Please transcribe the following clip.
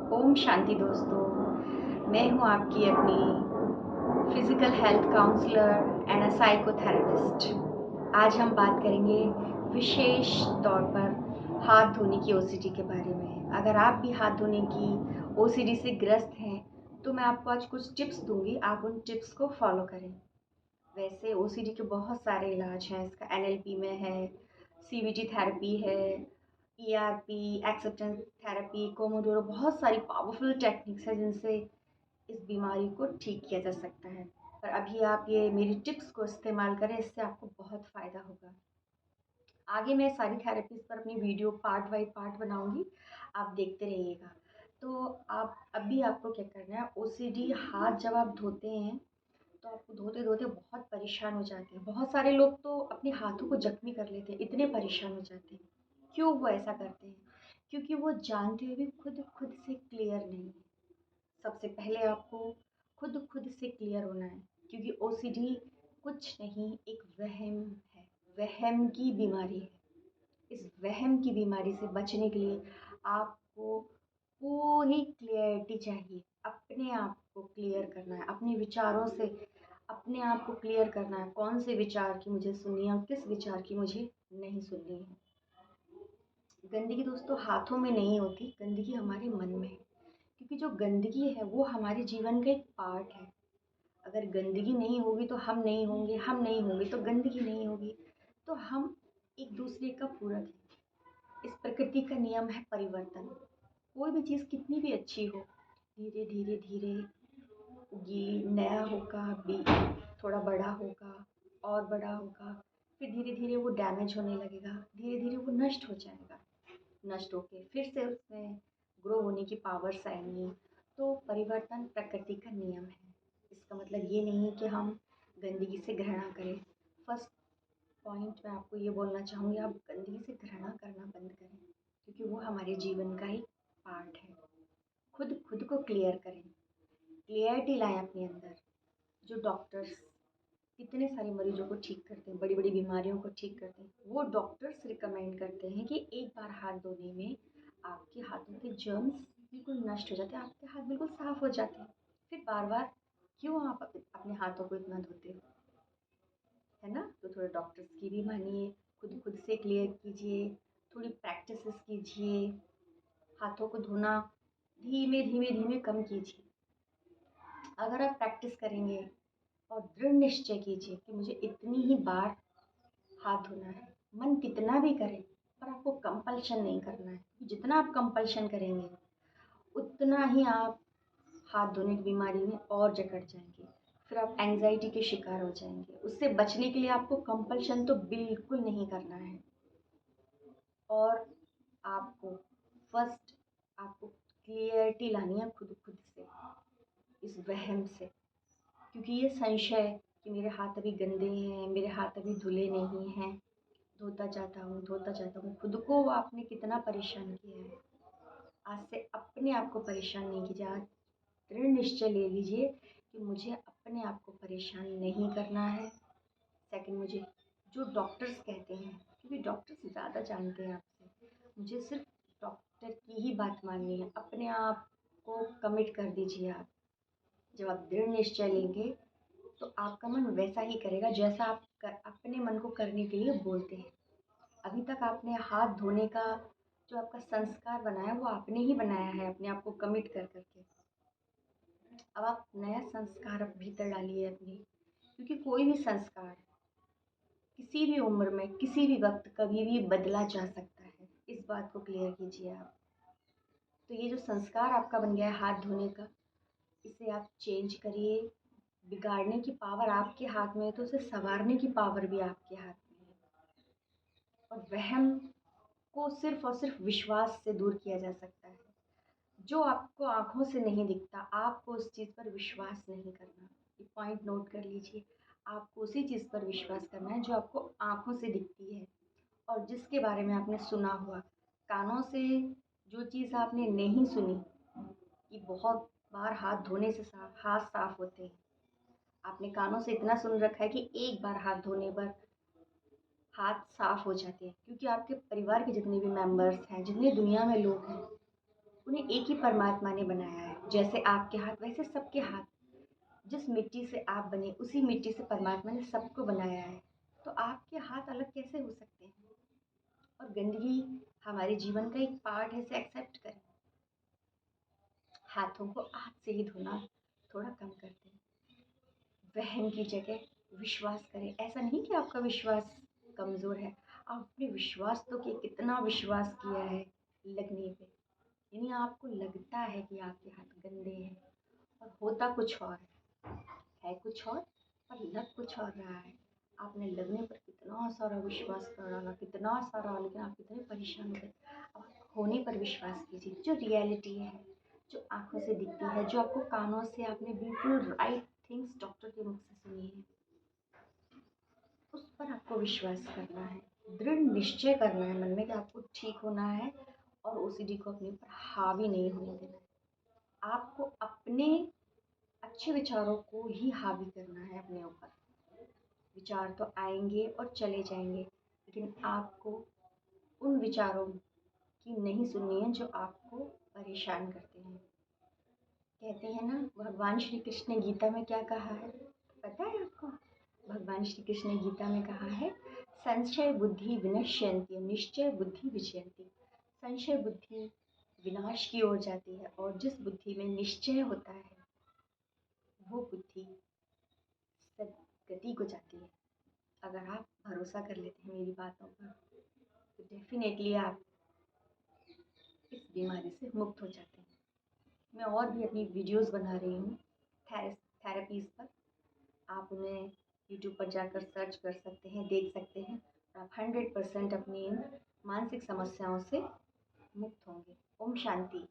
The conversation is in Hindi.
ओम शांति दोस्तों। मैं हूं आपकी अपनी physical health counsellor and a psychotherapist. आज हम बात करेंगे विशेष तौर पर हाथ धोने की ओसीडी के बारे में। अगर आप भी हाथ धोने की ओसीडी से ग्रस्त हैं तो मैं आपको आज कुछ टिप्स दूंगी, आप उन टिप्स को फॉलो करें। वैसे ओसीडी के बहुत सारे इलाज हैं, इसका एनएलपी में है, सीबीटी थेरेपी है, ईआरपी, एक्सेप्टेंस थेरेपी, कोमोडोरो, बहुत सारी पावरफुल टेक्निक्स हैं जिनसे इस बीमारी को ठीक किया जा सकता है। पर अभी आप ये मेरी टिप्स को इस्तेमाल करें, इससे आपको बहुत फ़ायदा होगा। आगे मैं सारी थेरेपीज़ पर अपनी वीडियो पार्ट बाय पार्ट बनाऊंगी, आप देखते रहिएगा। तो आप अभी आपको क्या करना है, ओसीडी हाथ जब आप धोते हैं तो आपको धोते धोते बहुत परेशान हो जाते हैं। बहुत सारे लोग तो अपने हाथों को जख्मी कर लेते हैं, इतने परेशान हो जाते हैं। क्यों वो ऐसा करते हैं? क्योंकि वो जानते हुए भी खुद खुद से क्लियर नहीं है। सबसे पहले आपको खुद खुद से क्लियर होना है, क्योंकि ओसीडी कुछ नहीं, एक वहम है, वहम की बीमारी है। इस वहम की बीमारी से बचने के लिए आपको पूरी क्लियरिटी चाहिए। अपने आप को क्लियर करना है, अपने विचारों से अपने आप को क्लियर करना है। कौन से विचार की मुझे सुननी है और किस विचार की मुझे नहीं सुननी है। गंदगी दोस्तों हाथों में नहीं होती, गंदगी हमारे मन में है। क्योंकि जो गंदगी है वो हमारे जीवन का एक पार्ट है। अगर गंदगी नहीं होगी तो हम नहीं होंगे, हम नहीं होंगे तो गंदगी नहीं होगी। तो हम एक दूसरे का पूरक है। इस प्रकृति का नियम है परिवर्तन। कोई भी चीज़ कितनी भी अच्छी हो, धीरे धीरे धीरे ये नया होगा, भी थोड़ा बड़ा होगा और बड़ा होगा, फिर धीरे धीरे वो डैमेज होने लगेगा, धीरे धीरे वो नष्ट हो जाएगा। नष्ट होके फिर से उसमें ग्रो होने की पावर्स आएंगी। तो परिवर्तन प्रकृति का नियम है। इसका मतलब ये नहीं है कि हम गंदगी से घृणा करें। फर्स्ट पॉइंट मैं आपको ये बोलना चाहूँगी, आप गंदगी से घृणा करना बंद करें, क्योंकि वो हमारे जीवन का ही पार्ट है। खुद खुद को क्लियर करें, क्लियरिटी लाएं अपने अंदर। जो डॉक्टर्स कितने सारे मरीजों को ठीक करते हैं, बड़ी बड़ी बीमारियों को ठीक करते हैं, वो डॉक्टर्स रिकमेंड करते हैं कि एक बार हाथ धोने में आपके हाथों के जर्म्स बिल्कुल नष्ट हो जाते हैं, आपके हाथ बिल्कुल साफ हो जाते हैं। फिर बार बार क्यों आप अपने हाथों को इतना धोते हो, है ना? तो थोड़ा डॉक्टर्स की भी मानिए, खुद खुद से क्लियर कीजिए, थोड़ी प्रैक्टिस कीजिए। हाथों को धोना धीमे धीमे धीमे कम कीजिए। अगर आप प्रैक्टिस करेंगे और दृढ़ निश्चय कीजिए कि मुझे इतनी ही बार हाथ धोना है, मन कितना भी करे, पर आपको कंपल्शन नहीं करना है। जितना आप कंपल्शन करेंगे उतना ही आप हाथ धोने की बीमारी में और जकड़ जाएंगे। फिर आप एंजाइटी के शिकार हो जाएंगे। उससे बचने के लिए आपको कंपल्शन तो बिल्कुल नहीं करना है। और आपको फर्स्ट आपको क्लियरिटी लानी है खुद खुद से, इस वहम से। क्योंकि ये संशय कि मेरे हाथ अभी गंदे हैं, मेरे हाथ अभी धुले नहीं हैं, धोता जाता हूँ, खुद को आपने कितना परेशान किया है। आज से अपने आप को परेशान नहीं कीजिए। आज दृढ़ निश्चय ले लीजिए कि मुझे अपने आप को परेशान नहीं करना है। सेकंड, मुझे जो डॉक्टर्स कहते हैं, क्योंकि डॉक्टर्स ज़्यादा जानते हैं आपसे, मुझे सिर्फ डॉक्टर की ही बात माननी है। अपने आप को कमिट कर दीजिए आप। जब आप दृढ़ निश्चय लेंगे तो आपका मन वैसा ही करेगा जैसा आप अपने मन को करने के लिए बोलते हैं। अभी तक आपने हाथ धोने का जो आपका संस्कार बनाया वो आपने ही बनाया है, अपने आप को कमिट कर करके। अब आप नया संस्कार अब भीतर डालिए अपने, क्योंकि कोई भी संस्कार किसी भी उम्र में किसी भी वक्त कभी भी बदला जा सकता है। इस बात को क्लियर कीजिए आप। तो ये जो संस्कार आपका बन गया है हाथ धोने का, इसे आप चेंज करिए। बिगाड़ने की पावर आपके हाथ में है, तो उसे संवारने की पावर भी आपके हाथ में है। और वहम को सिर्फ और सिर्फ विश्वास से दूर किया जा सकता है। जो आपको आँखों से नहीं दिखता, आपको उस चीज़ पर विश्वास नहीं करना। ये पॉइंट नोट कर लीजिए। आपको उसी चीज़ पर विश्वास करना है जो आपको आँखों से दिखती है और जिसके बारे में आपने सुना हुआ। कानों से जो चीज़ आपने नहीं सुनी कि बहुत बार हाथ धोने से हाथ साफ होते हैं, आपने कानों से इतना सुन रखा है कि एक बार हाथ धोने पर हाथ साफ हो जाते हैं। क्योंकि आपके परिवार के जितने भी मेंबर्स हैं, जितने दुनिया में लोग हैं, उन्हें एक ही परमात्मा ने बनाया है। जैसे आपके हाथ वैसे सबके हाथ, जिस मिट्टी से आप बने उसी मिट्टी से परमात्मा ने सबको बनाया है। तो आपके हाथ अलग कैसे हो सकते हैं? और गंदगी हमारे जीवन का एक पार्ट है, इसे एक्सेप्ट करें। हाथों को हाथ से ही धोना थोड़ा कम कर दें। वहम की जगह विश्वास करें। ऐसा नहीं कि आपका विश्वास कमज़ोर है, आपने विश्वास तो कि कितना विश्वास किया है लगने पे, यानी आपको लगता है कि आपके हाथ गंदे हैं और होता कुछ और है कुछ और पर लग कुछ और रहा है। आपने लगने पर कितना सारा विश्वास कर डाला, कितना सारा, लेकिन आप कितने परेशान हो गए। अब होने पर विश्वास कीजिए, जो रियलिटी है, जो आंखों से दिखती है, जो आपको कानों से आपने बिल्कुल राइट थिंग्स डॉक्टर के मुख से सुनी है, उस पर आपको विश्वास करना है। दृढ़ निश्चय करना है मन में कि आपको ठीक होना है और ओसीडी को अपने ऊपर हावी नहीं होने देना है। आपको अपने अच्छे विचारों को ही हावी करना है अपने ऊपर। विचार तो आएंगे और चले जाएंगे, लेकिन आपको उन विचारों की नहीं सुननी है जो आपको परेशान करते हैं। कहते हैं ना, भगवान श्री कृष्ण ने गीता में क्या कहा है, पता है आपको? भगवान श्री कृष्ण ने गीता में कहा है, संशय बुद्धि विनश्यन्ति निश्चय बुद्धि विजयन्ति। संशय बुद्धि विनाश की ओर जाती है और जिस बुद्धि में निश्चय होता है वो बुद्धि सदगति को जाती है। अगर आप भरोसा कर लेते हैं मेरी बातों पर तो डेफिनेटली आप इस बीमारी से मुक्त हो जाते हैं। मैं और भी अपनी वीडियोस बना रही हूँ थेरेपीज़ पर, आप उन्हें यूट्यूब पर जाकर सर्च कर सकते हैं, देख सकते हैं और आप 100% अपनी इन मानसिक समस्याओं से मुक्त होंगे। ओम शांति।